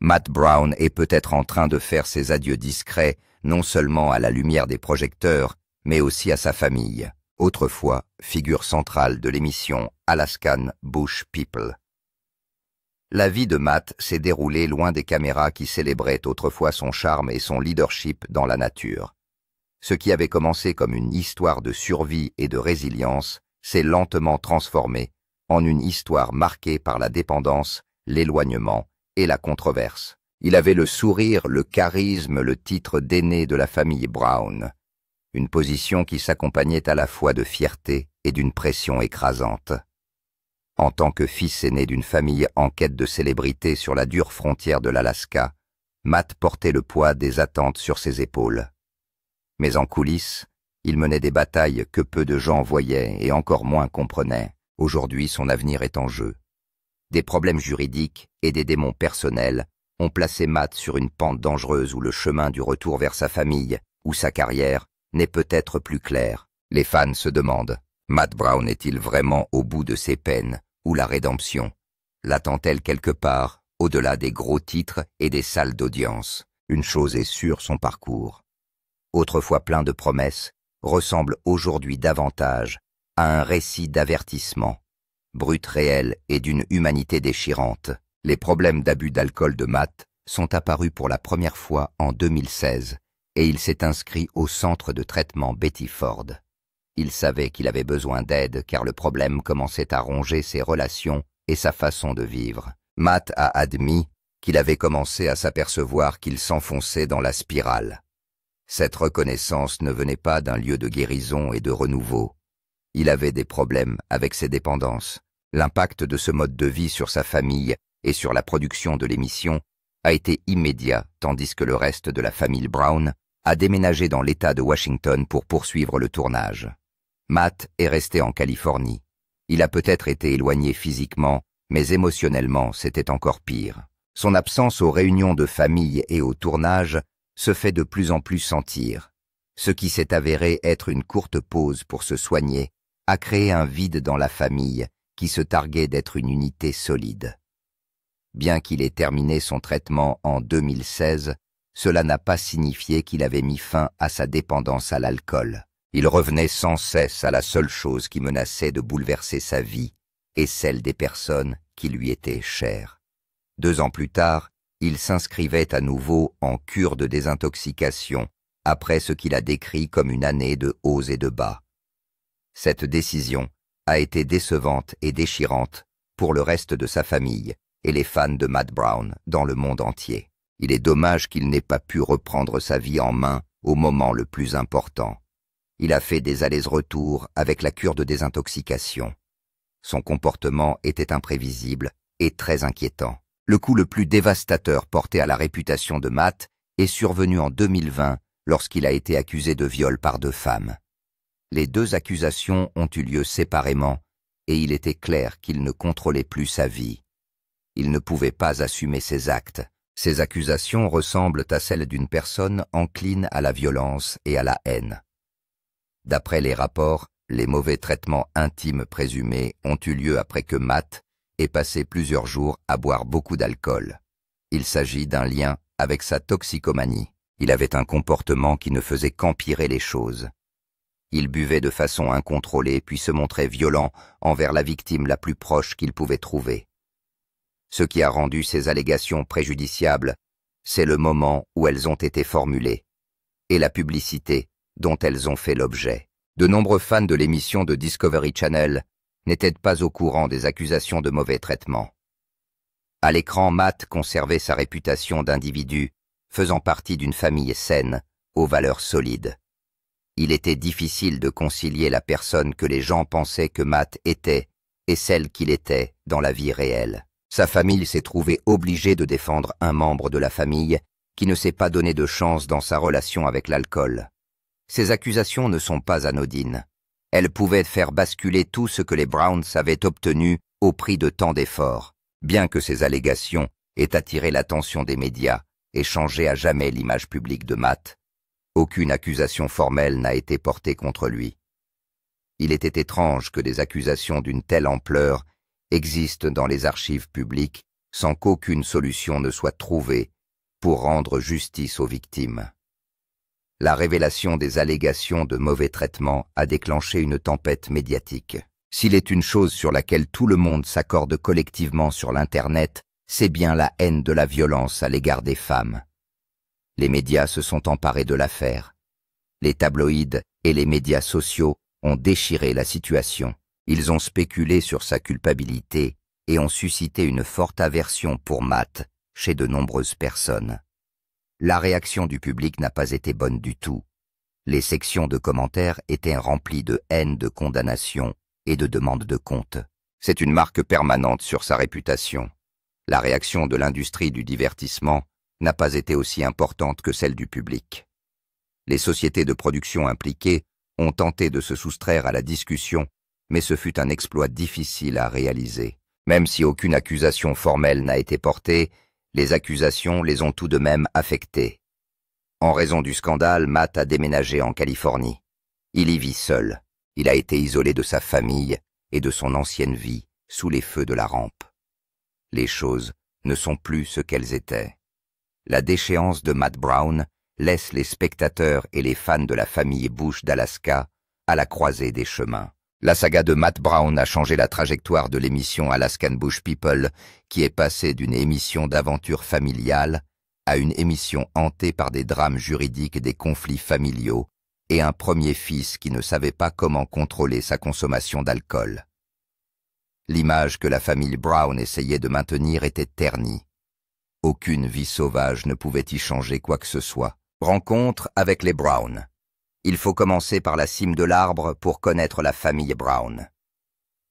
Matt Brown est peut-être en train de faire ses adieux discrets, non seulement à la lumière des projecteurs, mais aussi à sa famille, autrefois figure centrale de l'émission Alaskan Bush People. La vie de Matt s'est déroulée loin des caméras qui célébraient autrefois son charme et son leadership dans la nature. Ce qui avait commencé comme une histoire de survie et de résilience s'est lentement transformé en une histoire marquée par la dépendance, l'éloignement et la controverse. Il avait le sourire, le charisme, le titre d'aîné de la famille Brown, une position qui s'accompagnait à la fois de fierté et d'une pression écrasante. En tant que fils aîné d'une famille en quête de célébrité sur la dure frontière de l'Alaska, Matt portait le poids des attentes sur ses épaules. Mais en coulisses, il menait des batailles que peu de gens voyaient et encore moins comprenaient. Aujourd'hui, son avenir est en jeu. Des problèmes juridiques et des démons personnels ont placé Matt sur une pente dangereuse où le chemin du retour vers sa famille ou sa carrière n'est peut-être plus clair. Les fans se demandent, Matt Brown est-il vraiment au bout de ses peines ou la rédemption? L'attend-elle quelque part, au-delà des gros titres et des salles d'audience? Une chose est sûre, son parcours, autrefois plein de promesses, ressemble aujourd'hui davantage à un récit d'avertissement, brut réel et d'une humanité déchirante. Les problèmes d'abus d'alcool de Matt sont apparus pour la première fois en 2016 et il s'est inscrit au centre de traitement Betty Ford. Il savait qu'il avait besoin d'aide car le problème commençait à ronger ses relations et sa façon de vivre. Matt a admis qu'il avait commencé à s'apercevoir qu'il s'enfonçait dans la spirale. Cette reconnaissance ne venait pas d'un lieu de guérison et de renouveau. Il avait des problèmes avec ses dépendances. L'impact de ce mode de vie sur sa famille et sur la production de l'émission a été immédiat, tandis que le reste de la famille Brown a déménagé dans l'État de Washington pour poursuivre le tournage. Matt est resté en Californie. Il a peut-être été éloigné physiquement, mais émotionnellement, c'était encore pire. Son absence aux réunions de famille et au tournage se fait de plus en plus sentir. Ce qui s'est avéré être une courte pause pour se soigner a créé un vide dans la famille qui se targuait d'être une unité solide. Bien qu'il ait terminé son traitement en 2016, cela n'a pas signifié qu'il avait mis fin à sa dépendance à l'alcool. Il revenait sans cesse à la seule chose qui menaçait de bouleverser sa vie et celle des personnes qui lui étaient chères. 2 ans plus tard, il s'inscrivait à nouveau en cure de désintoxication après ce qu'il a décrit comme une année de hauts et de bas. Cette décision a été décevante et déchirante pour le reste de sa famille et les fans de Matt Brown dans le monde entier. Il est dommage qu'il n'ait pas pu reprendre sa vie en main au moment le plus important. Il a fait des allers-retours avec la cure de désintoxication. Son comportement était imprévisible et très inquiétant. Le coup le plus dévastateur porté à la réputation de Matt est survenu en 2020 lorsqu'il a été accusé de viol par 2 femmes. Les 2 accusations ont eu lieu séparément et il était clair qu'il ne contrôlait plus sa vie. Il ne pouvait pas assumer ses actes. Ces accusations ressemblent à celles d'une personne encline à la violence et à la haine. D'après les rapports, les mauvais traitements intimes présumés ont eu lieu après que Matt ait passé plusieurs jours à boire beaucoup d'alcool. Il s'agit d'un lien avec sa toxicomanie. Il avait un comportement qui ne faisait qu'empirer les choses. Il buvait de façon incontrôlée puis se montrait violent envers la victime la plus proche qu'il pouvait trouver. Ce qui a rendu ces allégations préjudiciables, c'est le moment où elles ont été formulées et la publicité dont elles ont fait l'objet. De nombreux fans de l'émission de Discovery Channel n'étaient pas au courant des accusations de mauvais traitement. À l'écran, Matt conservait sa réputation d'individu faisant partie d'une famille saine, aux valeurs solides. Il était difficile de concilier la personne que les gens pensaient que Matt était et celle qu'il était dans la vie réelle. Sa famille s'est trouvée obligée de défendre un membre de la famille qui ne s'est pas donné de chance dans sa relation avec l'alcool. Ces accusations ne sont pas anodines. Elles pouvaient faire basculer tout ce que les Browns avaient obtenu au prix de tant d'efforts. Bien que ces allégations aient attiré l'attention des médias et changé à jamais l'image publique de Matt, aucune accusation formelle n'a été portée contre lui. Il était étrange que des accusations d'une telle ampleur existent dans les archives publiques sans qu'aucune solution ne soit trouvée pour rendre justice aux victimes. La révélation des allégations de mauvais traitement a déclenché une tempête médiatique. S'il est une chose sur laquelle tout le monde s'accorde collectivement sur l'Internet, c'est bien la haine de la violence à l'égard des femmes. Les médias se sont emparés de l'affaire. Les tabloïds et les médias sociaux ont déchiré la situation. Ils ont spéculé sur sa culpabilité et ont suscité une forte aversion pour Matt chez de nombreuses personnes. La réaction du public n'a pas été bonne du tout. Les sections de commentaires étaient remplies de haine, de condamnation et de demandes de comptes. C'est une marque permanente sur sa réputation. La réaction de l'industrie du divertissement n'a pas été aussi importante que celle du public. Les sociétés de production impliquées ont tenté de se soustraire à la discussion, mais ce fut un exploit difficile à réaliser. Même si aucune accusation formelle n'a été portée, les accusations les ont tout de même affectés. En raison du scandale, Matt a déménagé en Californie. Il y vit seul. Il a été isolé de sa famille et de son ancienne vie sous les feux de la rampe. Les choses ne sont plus ce qu'elles étaient. La déchéance de Matt Brown laisse les spectateurs et les fans de la famille Bush d'Alaska à la croisée des chemins. La saga de Matt Brown a changé la trajectoire de l'émission Alaskan Bush People, qui est passée d'une émission d'aventure familiale à une émission hantée par des drames juridiques, des conflits familiaux et un premier fils qui ne savait pas comment contrôler sa consommation d'alcool. L'image que la famille Brown essayait de maintenir était ternie. Aucune vie sauvage ne pouvait y changer quoi que ce soit. Rencontre avec les Brown. Il faut commencer par la cime de l'arbre pour connaître la famille Brown.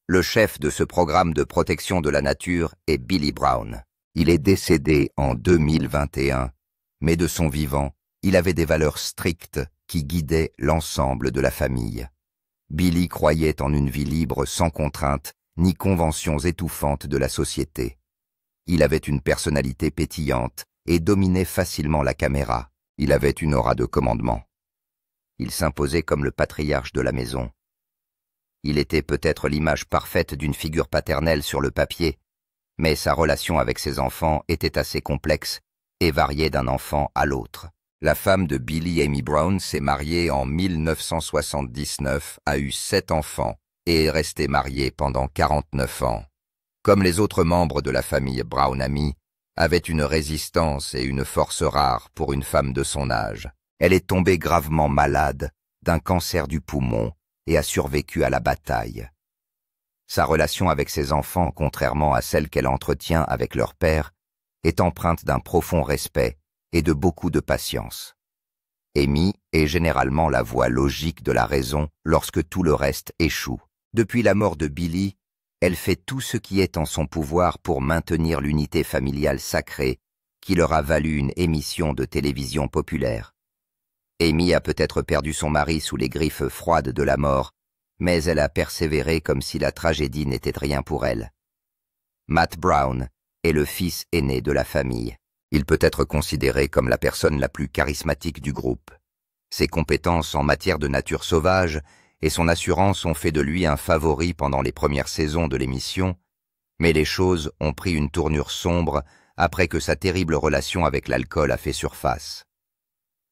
Le chef de ce programme de protection de la nature est Billy Brown. Il est décédé en 2021, mais de son vivant, il avait des valeurs strictes qui guidaient l'ensemble de la famille. Billy croyait en une vie libre sans contrainte ni conventions étouffantes de la société. Il avait une personnalité pétillante et dominait facilement la caméra. Il avait une aura de commandement. Il s'imposait comme le patriarche de la maison. Il était peut-être l'image parfaite d'une figure paternelle sur le papier, mais sa relation avec ses enfants était assez complexe et variait d'un enfant à l'autre. La femme de Billy, Amy Brown, s'est mariée en 1979, a eu 7 enfants et est restée mariée pendant 49 ans. Comme les autres membres de la famille Brown-Amy, avait une résistance et une force rares pour une femme de son âge. Elle est tombée gravement malade d'un cancer du poumon et a survécu à la bataille. Sa relation avec ses enfants, contrairement à celle qu'elle entretient avec leur père, est empreinte d'un profond respect et de beaucoup de patience. Amy est généralement la voix logique de la raison lorsque tout le reste échoue. Depuis la mort de Billy, elle fait tout ce qui est en son pouvoir pour maintenir l'unité familiale sacrée qui leur a valu une émission de télévision populaire. Amy a peut-être perdu son mari sous les griffes froides de la mort, mais elle a persévéré comme si la tragédie n'était rien pour elle. Matt Brown est le fils aîné de la famille. Il peut être considéré comme la personne la plus charismatique du groupe. Ses compétences en matière de nature sauvage et son assurance ont fait de lui un favori pendant les premières saisons de l'émission, mais les choses ont pris une tournure sombre après que sa terrible relation avec l'alcool a fait surface.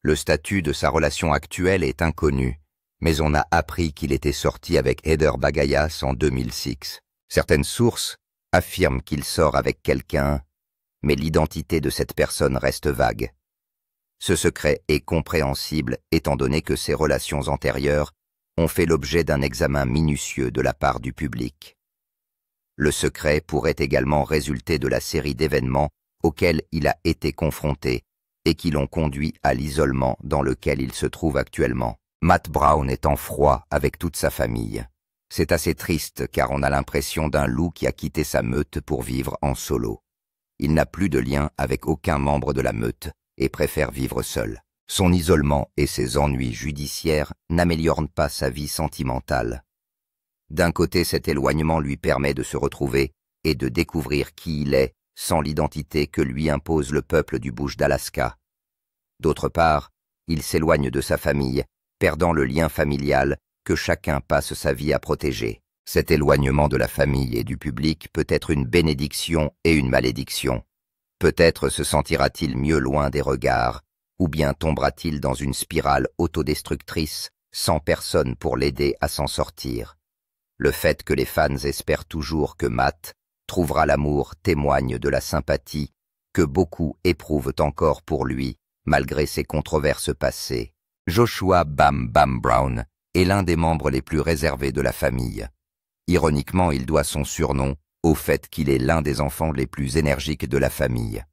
Le statut de sa relation actuelle est inconnu, mais on a appris qu'il était sorti avec Heather Bagayas en 2006. Certaines sources affirment qu'il sort avec quelqu'un, mais l'identité de cette personne reste vague. Ce secret est compréhensible étant donné que ses relations antérieures ont fait l'objet d'un examen minutieux de la part du public. Le secret pourrait également résulter de la série d'événements auxquels il a été confronté et qui l'ont conduit à l'isolement dans lequel il se trouve actuellement. Matt Brown est en froid avec toute sa famille. C'est assez triste car on a l'impression d'un loup qui a quitté sa meute pour vivre en solo. Il n'a plus de lien avec aucun membre de la meute et préfère vivre seul. Son isolement et ses ennuis judiciaires n'améliorent pas sa vie sentimentale. D'un côté, cet éloignement lui permet de se retrouver et de découvrir qui il est sans l'identité que lui impose le peuple du Bush d'Alaska. D'autre part, il s'éloigne de sa famille, perdant le lien familial que chacun passe sa vie à protéger. Cet éloignement de la famille et du public peut être une bénédiction et une malédiction. Peut-être se sentira-t-il mieux loin des regards, ou bien tombera-t-il dans une spirale autodestructrice sans personne pour l'aider à s'en sortir. Le fait que les fans espèrent toujours que Matt trouvera l'amour témoigne de la sympathie que beaucoup éprouvent encore pour lui, malgré ses controverses passées. Joshua Bam Bam Brown est l'un des membres les plus réservés de la famille. Ironiquement, il doit son surnom au fait qu'il est l'un des enfants les plus énergiques de la famille.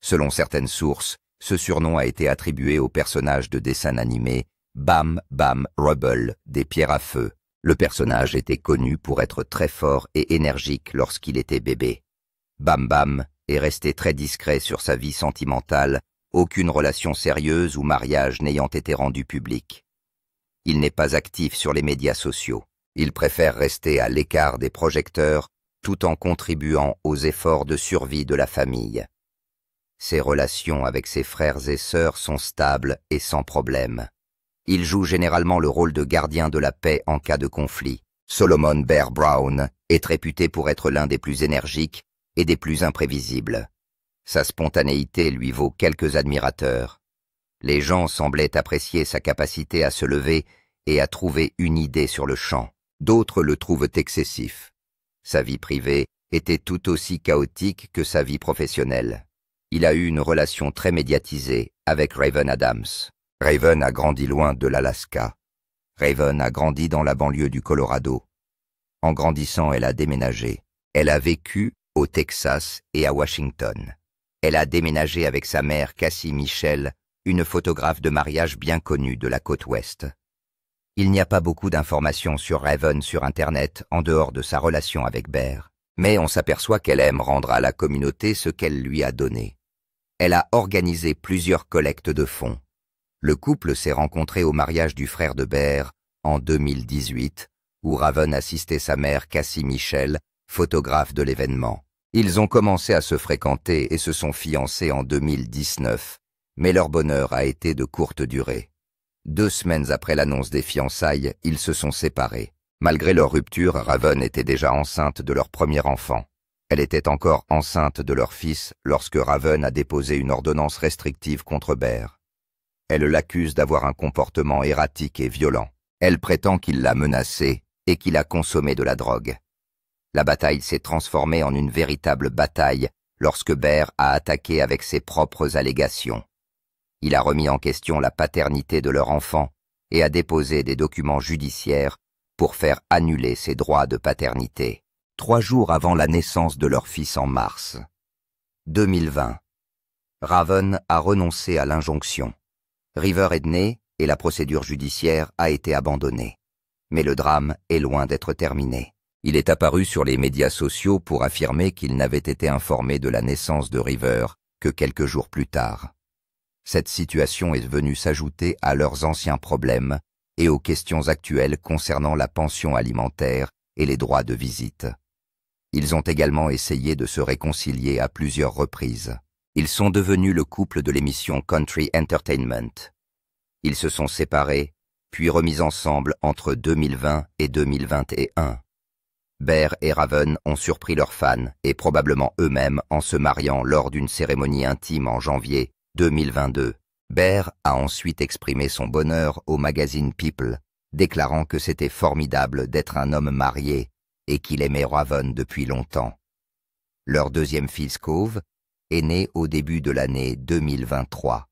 Selon certaines sources, ce surnom a été attribué au personnage de dessin animé Bam Bam Rubble des Pierres à Feu. Le personnage était connu pour être très fort et énergique lorsqu'il était bébé. Bam Bam est resté très discret sur sa vie sentimentale, aucune relation sérieuse ou mariage n'ayant été rendu public. Il n'est pas actif sur les médias sociaux. Il préfère rester à l'écart des projecteurs tout en contribuant aux efforts de survie de la famille. Ses relations avec ses frères et sœurs sont stables et sans problème. Il joue généralement le rôle de gardien de la paix en cas de conflit. Solomon Bear Brown est réputé pour être l'un des plus énergiques et des plus imprévisibles. Sa spontanéité lui vaut quelques admirateurs. Les gens semblaient apprécier sa capacité à se lever et à trouver une idée sur le champ. D'autres le trouvent excessif. Sa vie privée était tout aussi chaotique que sa vie professionnelle. Il a eu une relation très médiatisée avec Raven Adams. Raven a grandi loin de l'Alaska. Raven a grandi dans la banlieue du Colorado. En grandissant, elle a déménagé. Elle a vécu au Texas et à Washington. Elle a déménagé avec sa mère Cassie Michel, une photographe de mariage bien connue de la côte ouest. Il n'y a pas beaucoup d'informations sur Raven sur Internet en dehors de sa relation avec Bear, mais on s'aperçoit qu'elle aime rendre à la communauté ce qu'elle lui a donné. Elle a organisé plusieurs collectes de fonds. Le couple s'est rencontré au mariage du frère de Bear en 2018, où Raven assistait sa mère Cassie Michel, photographe de l'événement. Ils ont commencé à se fréquenter et se sont fiancés en 2019, mais leur bonheur a été de courte durée. 2 semaines après l'annonce des fiançailles, ils se sont séparés. Malgré leur rupture, Raven était déjà enceinte de leur premier enfant. Elle était encore enceinte de leur fils lorsque Raven a déposé une ordonnance restrictive contre Bear. Elle l'accuse d'avoir un comportement erratique et violent. Elle prétend qu'il l'a menacée et qu'il a consommé de la drogue. La bataille s'est transformée en une véritable bataille lorsque Bear a attaqué avec ses propres allégations. Il a remis en question la paternité de leur enfant et a déposé des documents judiciaires pour faire annuler ses droits de paternité. 3 jours avant la naissance de leur fils en mars 2020, Raven a renoncé à l'injonction. River est né et la procédure judiciaire a été abandonnée. Mais le drame est loin d'être terminé. Il est apparu sur les médias sociaux pour affirmer qu'il n'avait été informé de la naissance de River que quelques jours plus tard. Cette situation est venue s'ajouter à leurs anciens problèmes et aux questions actuelles concernant la pension alimentaire et les droits de visite. Ils ont également essayé de se réconcilier à plusieurs reprises. Ils sont devenus le couple de l'émission Country Entertainment. Ils se sont séparés, puis remis ensemble entre 2020 et 2021. Bear et Raven ont surpris leurs fans et probablement eux-mêmes en se mariant lors d'une cérémonie intime en janvier 2022. Bear a ensuite exprimé son bonheur au magazine People, déclarant que c'était formidable d'être un homme marié et qu'il aimait Raven depuis longtemps. Leur deuxième fils Cove est né au début de l'année 2023.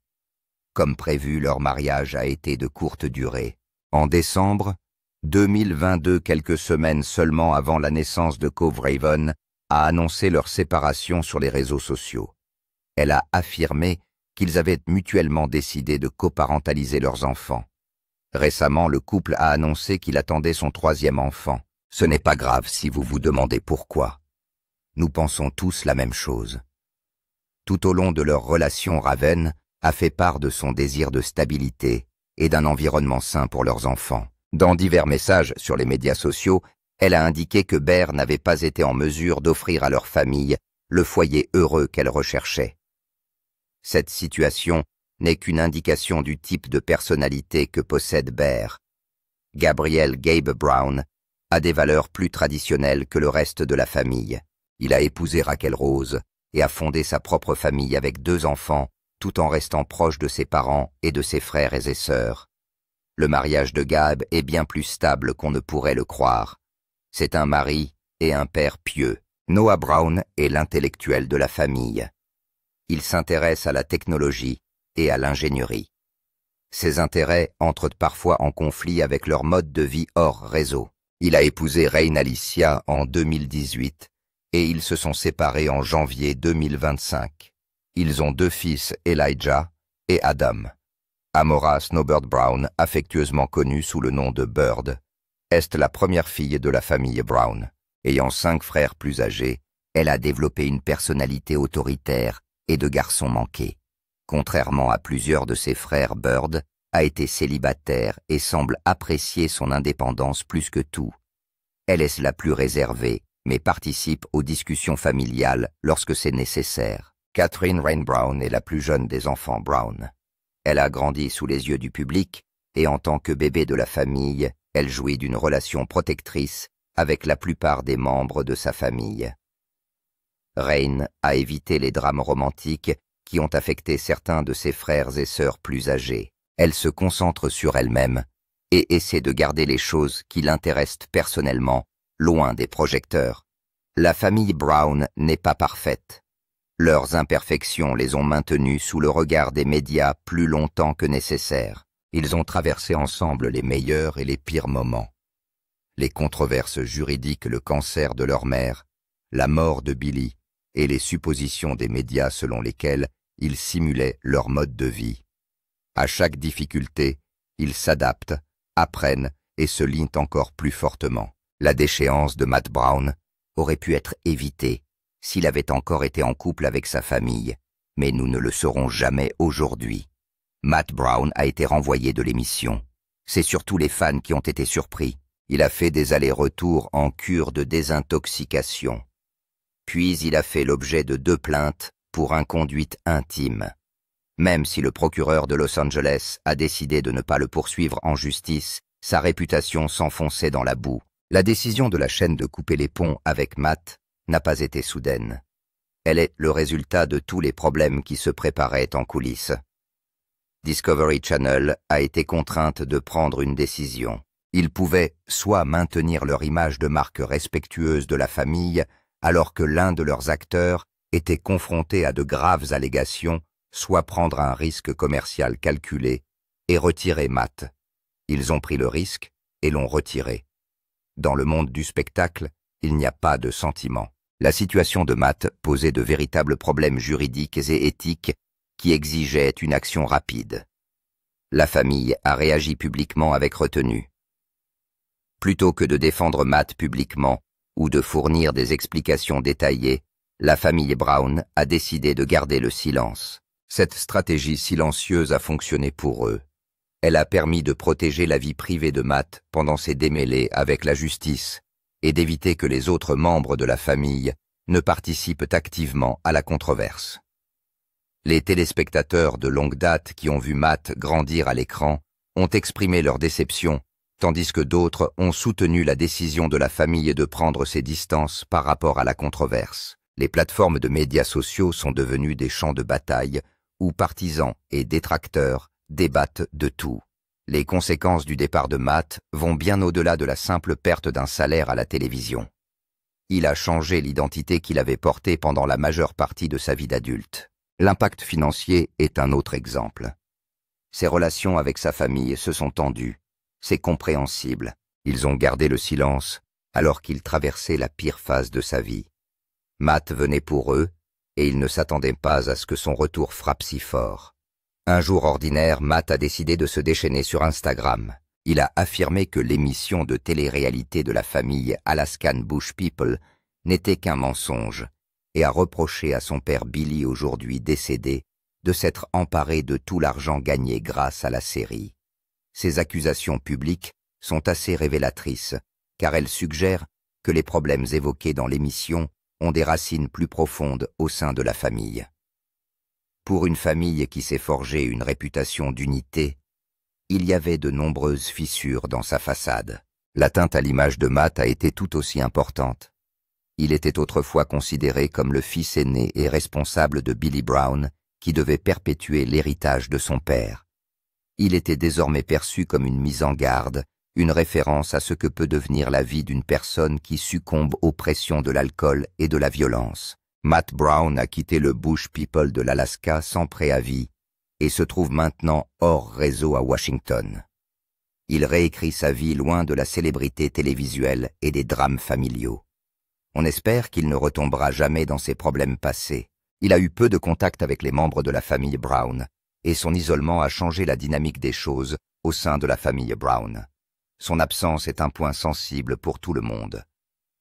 Comme prévu, leur mariage a été de courte durée. En décembre 2022, quelques semaines seulement avant la naissance de Cove, Raven a annoncé leur séparation sur les réseaux sociaux. Elle a affirmé qu'ils avaient mutuellement décidé de coparentaliser leurs enfants. Récemment, le couple a annoncé qu'il attendait son 3e enfant. Ce n'est pas grave si vous vous demandez pourquoi. Nous pensons tous la même chose. Tout au long de leur relation, Raven a fait part de son désir de stabilité et d'un environnement sain pour leurs enfants. Dans divers messages sur les médias sociaux, elle a indiqué que Bear n'avait pas été en mesure d'offrir à leur famille le foyer heureux qu'elle recherchait. Cette situation n'est qu'une indication du type de personnalité que possède Bear. Gabrielle Gabe Brown a des valeurs plus traditionnelles que le reste de la famille. Il a épousé Rachel Rose et a fondé sa propre famille avec 2 enfants, tout en restant proche de ses parents et de ses frères et ses sœurs. Le mariage de Gabe est bien plus stable qu'on ne pourrait le croire. C'est un mari et un père pieux. Noah Brown est l'intellectuel de la famille. Il s'intéresse à la technologie et à l'ingénierie. Ses intérêts entrent parfois en conflit avec leur mode de vie hors réseau. Il a épousé Rain Alicia en 2018 et ils se sont séparés en janvier 2025. Ils ont 2 fils, Elijah et Adam. Amora Snowbird Brown, affectueusement connue sous le nom de Bird, est la première fille de la famille Brown. Ayant 5 frères plus âgés, elle a développé une personnalité autoritaire et de garçon manqué. Contrairement à plusieurs de ses frères, Bird a été célibataire et semble apprécier son indépendance plus que tout. Elle est la plus réservée, mais participe aux discussions familiales lorsque c'est nécessaire. Catherine Rain Brown est la plus jeune des enfants Brown. Elle a grandi sous les yeux du public et en tant que bébé de la famille, elle jouit d'une relation protectrice avec la plupart des membres de sa famille. Rain a évité les drames romantiques qui ont affecté certains de ses frères et sœurs plus âgés. Elle se concentre sur elle-même et essaie de garder les choses qui l'intéressent personnellement, loin des projecteurs. La famille Brown n'est pas parfaite. Leurs imperfections les ont maintenus sous le regard des médias plus longtemps que nécessaire. Ils ont traversé ensemble les meilleurs et les pires moments. Les controverses juridiques, le cancer de leur mère, la mort de Billy et les suppositions des médias selon lesquelles ils simulaient leur mode de vie. À chaque difficulté, ils s'adaptent, apprennent et se lient encore plus fortement. La déchéance de Matt Brown aurait pu être évitée s'il avait encore été en couple avec sa famille, mais nous ne le saurons jamais aujourd'hui. Matt Brown a été renvoyé de l'émission. C'est surtout les fans qui ont été surpris. Il a fait des allers-retours en cure de désintoxication. Puis il a fait l'objet de 2 plaintes pour inconduite intime. Même si le procureur de Los Angeles a décidé de ne pas le poursuivre en justice, sa réputation s'enfonçait dans la boue. La décision de la chaîne de couper les ponts avec Matt n'a pas été soudaine. Elle est le résultat de tous les problèmes qui se préparaient en coulisses. Discovery Channel a été contrainte de prendre une décision. Ils pouvaient soit maintenir leur image de marque respectueuse de la famille, alors que l'un de leurs acteurs était confronté à de graves allégations, soit prendre un risque commercial calculé et retirer Matt. Ils ont pris le risque et l'ont retiré. Dans le monde du spectacle, il n'y a pas de sentiment. La situation de Matt posait de véritables problèmes juridiques et éthiques qui exigeaient une action rapide. La famille a réagi publiquement avec retenue. Plutôt que de défendre Matt publiquement ou de fournir des explications détaillées, la famille Brown a décidé de garder le silence. Cette stratégie silencieuse a fonctionné pour eux. Elle a permis de protéger la vie privée de Matt pendant ses démêlés avec la justice et d'éviter que les autres membres de la famille ne participent activement à la controverse. Les téléspectateurs de longue date qui ont vu Matt grandir à l'écran ont exprimé leur déception, tandis que d'autres ont soutenu la décision de la famille de prendre ses distances par rapport à la controverse. Les plateformes de médias sociaux sont devenues des champs de bataille où partisans et détracteurs débattent de tout. Les conséquences du départ de Matt vont bien au-delà de la simple perte d'un salaire à la télévision. Il a changé l'identité qu'il avait portée pendant la majeure partie de sa vie d'adulte. L'impact financier est un autre exemple. Ses relations avec sa famille se sont tendues. C'est compréhensible. Ils ont gardé le silence alors qu'il traversait la pire phase de sa vie. Matt venait pour eux et ils ne s'attendaient pas à ce que son retour frappe si fort. Un jour ordinaire, Matt a décidé de se déchaîner sur Instagram. Il a affirmé que l'émission de télé-réalité de la famille Alaskan Bush People n'était qu'un mensonge et a reproché à son père Billy, aujourd'hui décédé, de s'être emparé de tout l'argent gagné grâce à la série. Ces accusations publiques sont assez révélatrices, car elles suggèrent que les problèmes évoqués dans l'émission ont des racines plus profondes au sein de la famille. Pour une famille qui s'est forgé une réputation d'unité, il y avait de nombreuses fissures dans sa façade. L'atteinte à l'image de Matt a été tout aussi importante. Il était autrefois considéré comme le fils aîné et responsable de Billy Brown, qui devait perpétuer l'héritage de son père. Il était désormais perçu comme une mise en garde, une référence à ce que peut devenir la vie d'une personne qui succombe aux pressions de l'alcool et de la violence. Matt Brown a quitté le Bush People de l'Alaska sans préavis et se trouve maintenant hors réseau à Washington. Il réécrit sa vie loin de la célébrité télévisuelle et des drames familiaux. On espère qu'il ne retombera jamais dans ses problèmes passés. Il a eu peu de contact avec les membres de la famille Brown, et son isolement a changé la dynamique des choses au sein de la famille Brown. Son absence est un point sensible pour tout le monde.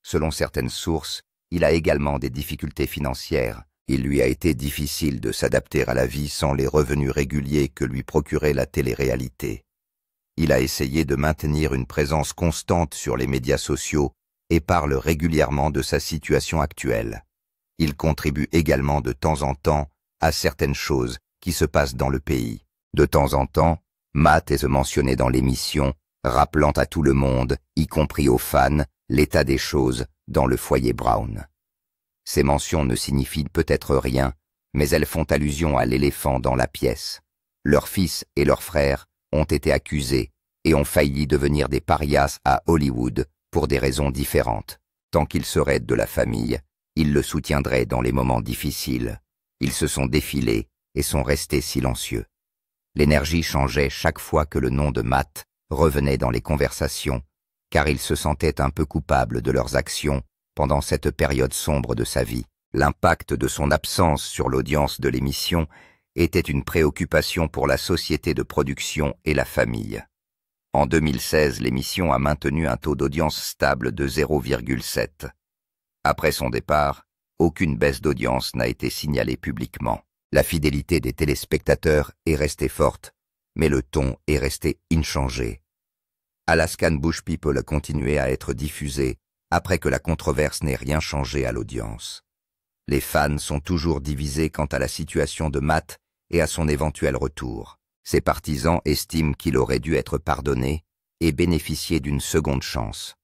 Selon certaines sources, il a également des difficultés financières. Il lui a été difficile de s'adapter à la vie sans les revenus réguliers que lui procurait la télé-réalité. Il a essayé de maintenir une présence constante sur les médias sociaux et parle régulièrement de sa situation actuelle. Il contribue également de temps en temps à certaines choses qui se passent dans le pays. De temps en temps, Matt est mentionné dans l'émission, rappelant à tout le monde, y compris aux fans, l'état des choses dans le foyer Brown. Ces mentions ne signifient peut-être rien, mais elles font allusion à l'éléphant dans la pièce. Leurs fils et leurs frères ont été accusés et ont failli devenir des parias à Hollywood pour des raisons différentes. Tant qu'ils seraient de la famille, ils le soutiendraient dans les moments difficiles. Ils se sont défilés et sont restés silencieux. L'énergie changeait chaque fois que le nom de Matt revenait dans les conversations, car ils se sentaient un peu coupables de leurs actions pendant cette période sombre de sa vie. L'impact de son absence sur l'audience de l'émission était une préoccupation pour la société de production et la famille. En 2016, l'émission a maintenu un taux d'audience stable de 0,7. Après son départ, aucune baisse d'audience n'a été signalée publiquement. La fidélité des téléspectateurs est restée forte, mais le ton est resté inchangé. Alaskan Bush People a continué à être diffusé après que la controverse n'ait rien changé à l'audience. Les fans sont toujours divisés quant à la situation de Matt et à son éventuel retour. Ses partisans estiment qu'il aurait dû être pardonné et bénéficier d'une seconde chance.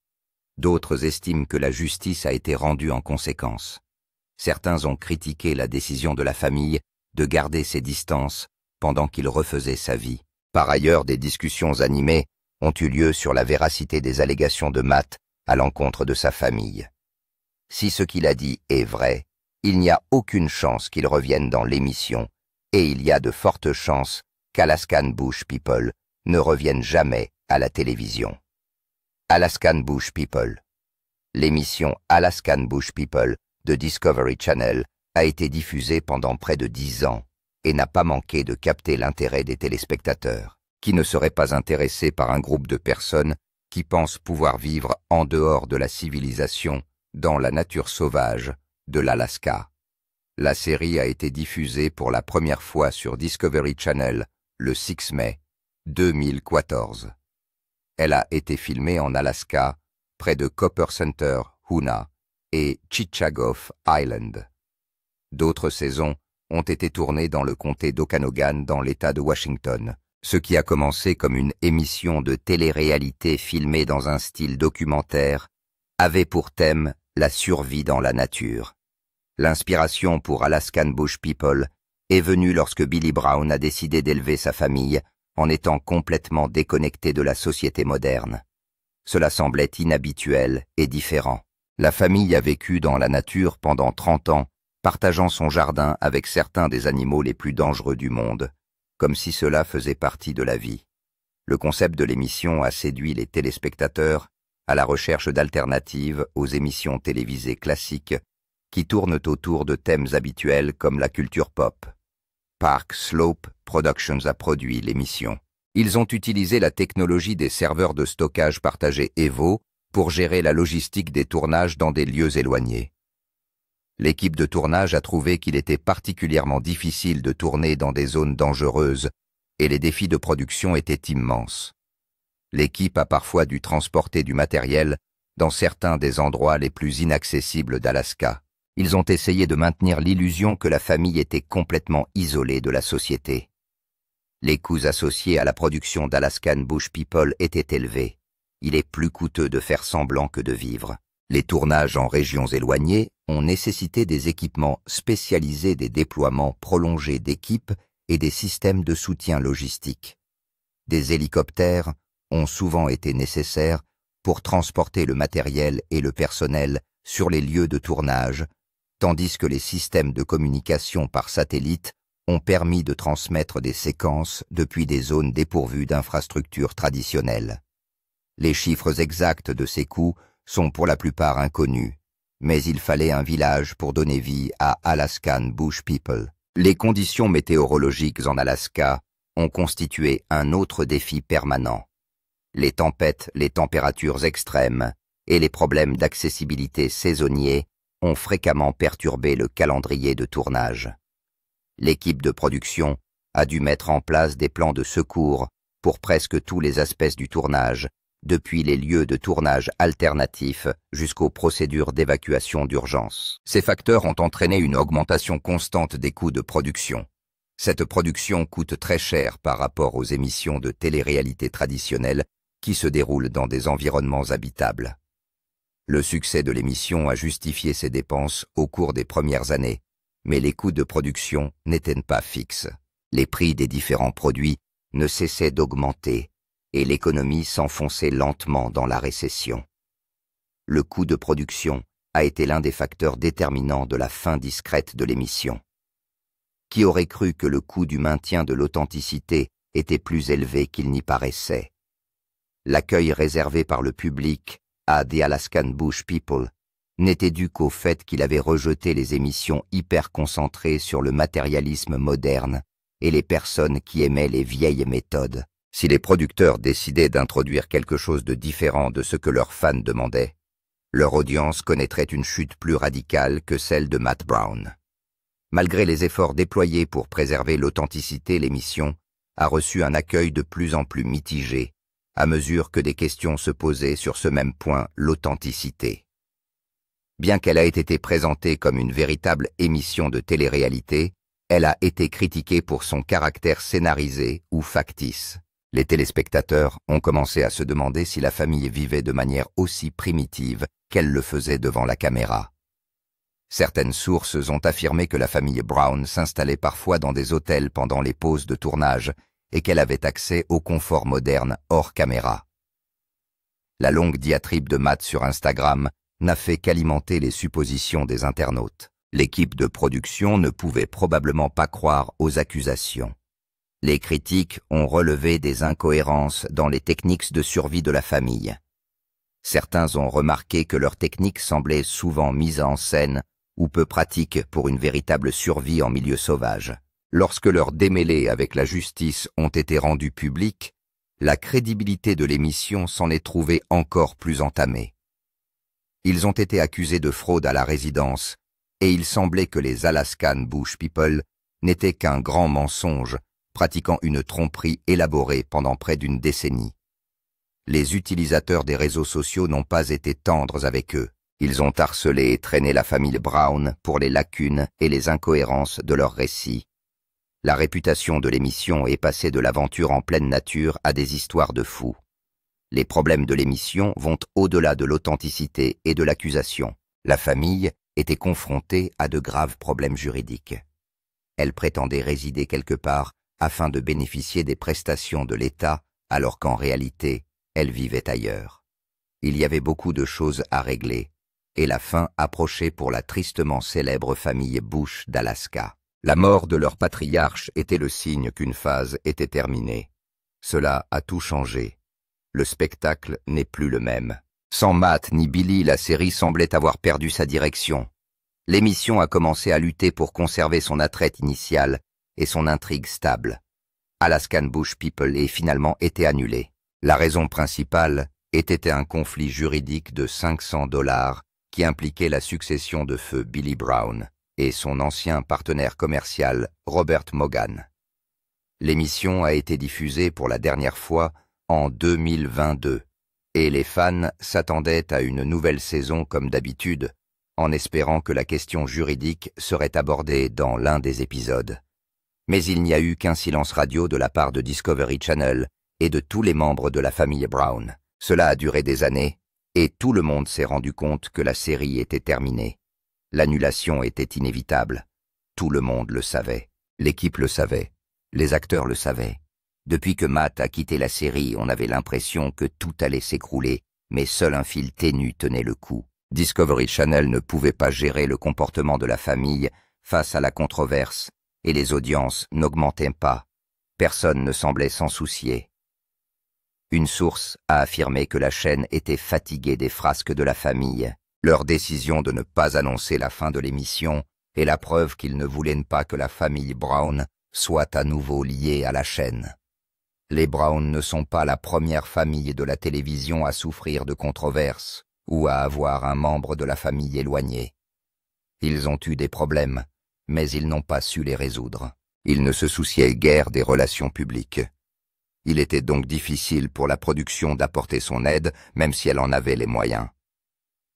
D'autres estiment que la justice a été rendue en conséquence. Certains ont critiqué la décision de la famille de garder ses distances pendant qu'il refaisait sa vie. Par ailleurs, des discussions animées ont eu lieu sur la véracité des allégations de Matt à l'encontre de sa famille. Si ce qu'il a dit est vrai, il n'y a aucune chance qu'il revienne dans l'émission et il y a de fortes chances qu'Alaskan Bush People ne revienne jamais à la télévision. Alaskan Bush People. L'émission Alaskan Bush People de Discovery Channel a été diffusée pendant près de 10 ans et n'a pas manqué de capter l'intérêt des téléspectateurs, qui ne seraient pas intéressés par un groupe de personnes qui pensent pouvoir vivre en dehors de la civilisation, dans la nature sauvage de l'Alaska. La série a été diffusée pour la première fois sur Discovery Channel le 6 mai 2014. Elle a été filmée en Alaska, près de Copper Center, Hoonah, et Chichagof Island. D'autres saisons ont été tournées dans le comté d'Okanogan dans l'État de Washington, ce qui a commencé comme une émission de télé-réalité filmée dans un style documentaire, avait pour thème la survie dans la nature. L'inspiration pour Alaskan Bush People est venue lorsque Billy Brown a décidé d'élever sa famille en étant complètement déconnecté de la société moderne. Cela semblait inhabituel et différent. La famille a vécu dans la nature pendant 30 ans, partageant son jardin avec certains des animaux les plus dangereux du monde, comme si cela faisait partie de la vie. Le concept de l'émission a séduit les téléspectateurs à la recherche d'alternatives aux émissions télévisées classiques qui tournent autour de thèmes habituels comme la culture pop. Park Slope Productions a produit l'émission. Ils ont utilisé la technologie des serveurs de stockage partagés Evo pour gérer la logistique des tournages dans des lieux éloignés. L'équipe de tournage a trouvé qu'il était particulièrement difficile de tourner dans des zones dangereuses et les défis de production étaient immenses. L'équipe a parfois dû transporter du matériel dans certains des endroits les plus inaccessibles d'Alaska. Ils ont essayé de maintenir l'illusion que la famille était complètement isolée de la société. Les coûts associés à la production d'Alaskan Bush People étaient élevés. il est plus coûteux de faire semblant que de vivre. Les tournages en régions éloignées ont nécessité des équipements spécialisés, des déploiements prolongés d'équipes et des systèmes de soutien logistique. Des hélicoptères ont souvent été nécessaires pour transporter le matériel et le personnel sur les lieux de tournage, tandis que les systèmes de communication par satellite ont permis de transmettre des séquences depuis des zones dépourvues d'infrastructures traditionnelles. Les chiffres exacts de ces coûts sont pour la plupart inconnus, mais il fallait un village pour donner vie à Alaskan Bush People. Les conditions météorologiques en Alaska ont constitué un autre défi permanent. Les tempêtes, les températures extrêmes et les problèmes d'accessibilité saisonniers ont fréquemment perturbé le calendrier de tournage. L'équipe de production a dû mettre en place des plans de secours pour presque tous les aspects du tournage, depuis les lieux de tournage alternatifs jusqu'aux procédures d'évacuation d'urgence. Ces facteurs ont entraîné une augmentation constante des coûts de production. Cette production coûte très cher par rapport aux émissions de télé-réalité traditionnelles qui se déroulent dans des environnements habitables. Le succès de l'émission a justifié ces dépenses au cours des premières années, mais les coûts de production n'étaient pas fixes. Les prix des différents produits ne cessaient d'augmenter et l'économie s'enfonçait lentement dans la récession. Le coût de production a été l'un des facteurs déterminants de la fin discrète de l'émission. Qui aurait cru que le coût du maintien de l'authenticité était plus élevé qu'il n'y paraissait? L'accueil réservé par le public à The Alaskan Bush People n'était dû qu'au fait qu'il avait rejeté les émissions hyper concentrées sur le matérialisme moderne et les personnes qui aimaient les vieilles méthodes. Si les producteurs décidaient d'introduire quelque chose de différent de ce que leurs fans demandaient, leur audience connaîtrait une chute plus radicale que celle de Matt Brown. Malgré les efforts déployés pour préserver l'authenticité, l'émission a reçu un accueil de plus en plus mitigé à mesure que des questions se posaient sur ce même point, l'authenticité. Bien qu'elle ait été présentée comme une véritable émission de télé-réalité, elle a été critiquée pour son caractère scénarisé ou factice. Les téléspectateurs ont commencé à se demander si la famille vivait de manière aussi primitive qu'elle le faisait devant la caméra. Certaines sources ont affirmé que la famille Brown s'installait parfois dans des hôtels pendant les pauses de tournage et qu'elle avait accès au confort moderne hors caméra. La longue diatribe de Matt sur Instagram n'a fait qu'alimenter les suppositions des internautes. L'équipe de production ne pouvait probablement pas croire aux accusations. Les critiques ont relevé des incohérences dans les techniques de survie de la famille. Certains ont remarqué que leurs techniques semblaient souvent mises en scène ou peu pratiques pour une véritable survie en milieu sauvage. Lorsque leurs démêlés avec la justice ont été rendus publics, la crédibilité de l'émission s'en est trouvée encore plus entamée. Ils ont été accusés de fraude à la résidence, et il semblait que les Alaskan Bush People n'étaient qu'un grand mensonge, pratiquant une tromperie élaborée pendant près d'une décennie. Les utilisateurs des réseaux sociaux n'ont pas été tendres avec eux. Ils ont harcelé et traîné la famille Brown pour les lacunes et les incohérences de leur récit. La réputation de l'émission est passée de l'aventure en pleine nature à des histoires de fous. Les problèmes de l'émission vont au-delà de l'authenticité et de l'accusation. La famille était confrontée à de graves problèmes juridiques. Elle prétendait résider quelque part afin de bénéficier des prestations de l'État, alors qu'en réalité, elle vivait ailleurs. Il y avait beaucoup de choses à régler, et la fin approchait pour la tristement célèbre famille Bush d'Alaska. La mort de leur patriarche était le signe qu'une phase était terminée. Cela a tout changé. Le spectacle n'est plus le même. Sans Matt ni Billy, la série semblait avoir perdu sa direction. L'émission a commencé à lutter pour conserver son attrait initial et son intrigue stable. Alaskan Bush People est finalement été annulé. La raison principale était un conflit juridique de $500 qui impliquait la succession de feu Billy Brown et son ancien partenaire commercial Robert Mogan. L'émission a été diffusée pour la dernière fois en 2022 et les fans s'attendaient à une nouvelle saison comme d'habitude, en espérant que la question juridique serait abordée dans l'un des épisodes. Mais il n'y a eu qu'un silence radio de la part de Discovery Channel et de tous les membres de la famille Brown. Cela a duré des années, et tout le monde s'est rendu compte que la série était terminée. L'annulation était inévitable. Tout le monde le savait. L'équipe le savait. Les acteurs le savaient. Depuis que Matt a quitté la série, on avait l'impression que tout allait s'écrouler, mais seul un fil ténu tenait le coup. Discovery Channel ne pouvait pas gérer le comportement de la famille face à la controverse, et les audiences n'augmentaient pas. Personne ne semblait s'en soucier. Une source a affirmé que la chaîne était fatiguée des frasques de la famille. Leur décision de ne pas annoncer la fin de l'émission est la preuve qu'ils ne voulaient pas que la famille Brown soit à nouveau liée à la chaîne. Les Brown ne sont pas la première famille de la télévision à souffrir de controverses ou à avoir un membre de la famille éloigné. Ils ont eu des problèmes, mais ils n'ont pas su les résoudre. Ils ne se souciaient guère des relations publiques. Il était donc difficile pour la production d'apporter son aide, même si elle en avait les moyens.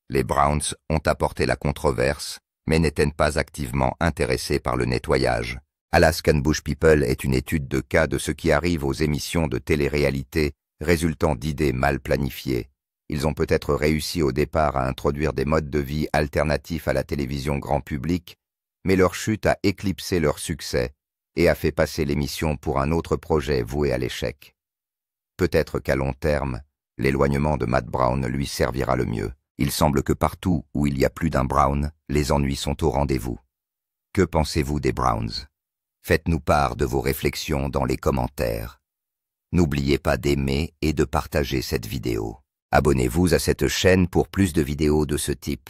Les Browns ont apporté la controverse, mais n'étaient pas activement intéressés par le nettoyage. Alaskan Bush People est une étude de cas de ce qui arrive aux émissions de télé-réalité résultant d'idées mal planifiées. Ils ont peut-être réussi au départ à introduire des modes de vie alternatifs à la télévision grand public, mais leur chute a éclipsé leur succès et a fait passer l'émission pour un autre projet voué à l'échec. Peut-être qu'à long terme, l'éloignement de Matt Brown lui servira le mieux. Il semble que partout où il y a plus d'un Brown, les ennuis sont au rendez-vous. Que pensez-vous des Browns? Faites-nous part de vos réflexions dans les commentaires. N'oubliez pas d'aimer et de partager cette vidéo. Abonnez-vous à cette chaîne pour plus de vidéos de ce type.